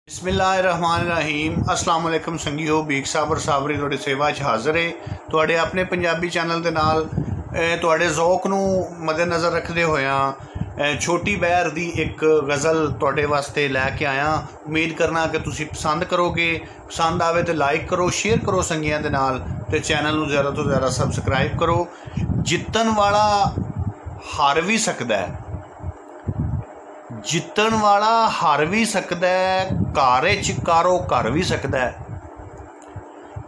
बिस्मिल्लाहिर्रहमानिर्रहीम अस्सलाम वालेकुम संगियो बीक साबर साबरी तुहाडी सेवा 'च हाज़र है तुहाडे अपने पंजाबी चैनल दे नाल तुहाडे ज़ौक नूं मद्देनज़र रखदे होया छोटी बहर दी एक गज़ल तुहाडे वास्ते लैके आया। उम्मीद करना कि तुसीं पसंद करोगे। पसंद आवे तो लाइक करो, शेयर करो संगियां दे नाल ते चैनल नूं ज़्यादा तो ज़्यादा सबसक्राइब करो। जितन वाला हार भी सकदा है, जितन वाला हार भी सकदा है, कार च कारो कर भी सकदा है।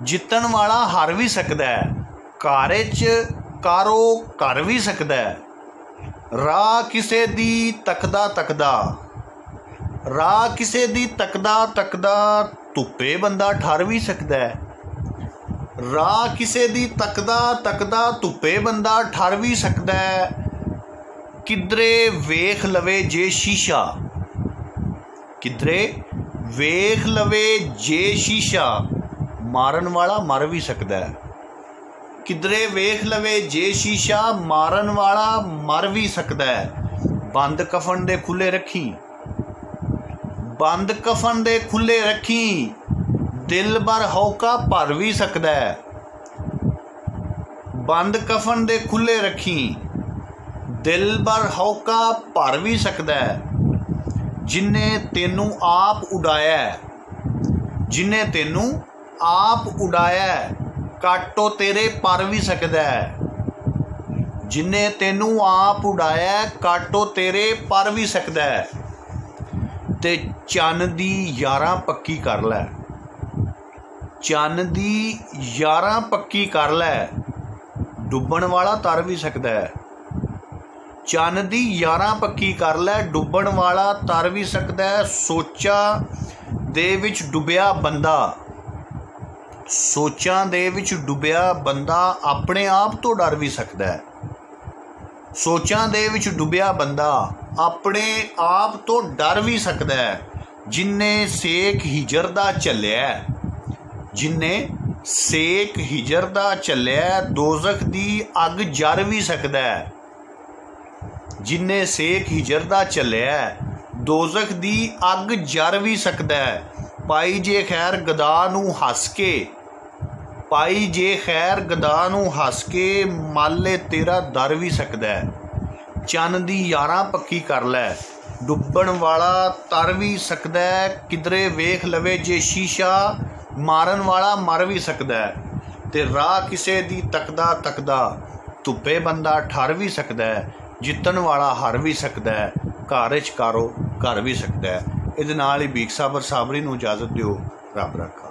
जितन वाला हार भी सकदा है, कार च कारो कर भी सकदा है। राह किसे दी तकदा तकदा, राह किसे दी तकदा तकदा धुप्पे बंदा ठर भी सकदा है। राह किसे दी तकदा तकदा धुप्पे बंदा ठर भी सकदा है। किधरे वेख लवे जे शीशा, किधरे वेख लवे जे शीशा मारन वाला मर भी सकदा है। किधरे वेख लवे जे शीशा मारन वाला मर भी सकदा है। बंद कफन दे खुले रखी, बंद कफन दे खुले रखी दिल भर हौका भर भी सकदा है। बंद कफन दे खुले रखी दिल भर हौका भर भी सकदा है। जिन्ने तेनू आप उड़ाया है, जिन्ने तेनू आप उड़ाया है काटो तेरे पर भी सकदा है। जिन्ने तेनू आप उड़ाया है काटो तेरे पर भी सकदा है। ते चन्न दी यारां पक्की कर लै, चन्न दी यारां पक्की कर लै डुब्बण वाला तर भी सकदा है। चन्न दी यारां पक्की कर लै डुब्बण वाला तर भी सकदा है। सोचां दे विच डुबिया बंदा, सोचां दे विच डुबिया बंदा अपने आप तो डर भी सकदा है। सोचां दे विच डुबिया बंदा अपने आप तो डर भी सकदा है। जिन्ने सेक हिजर दा झल्लिया, जिन्ने सेक हिजर दा झल्लिया दोज़ख दी अग जर भी सकदा है। जिन्ने सेक हिजर दा झल्लिया दोज़ख दी अग जर भी सकदा है। पाई जे खैर गदा नूं हस के, पाई जे खैर गदा नूं हस के माले तेरा दर भी सकदा है। चन्न दी यारां पक्की कर लै डुब्बण वाला तर भी सकदा है। किधरे वेख लवे जे शीशा मारन वाला मर भी सकदा है। ते राह किसे दी तकदा तकदा धुप्पे बंदा ठर भी सकदा है। जितन वाला हार भी सकदा है, कार च कारो कर भी सकदा है। इहदे नाल ही बीक साबर साबरी नूं इजाज़त दिओ। रब रखा।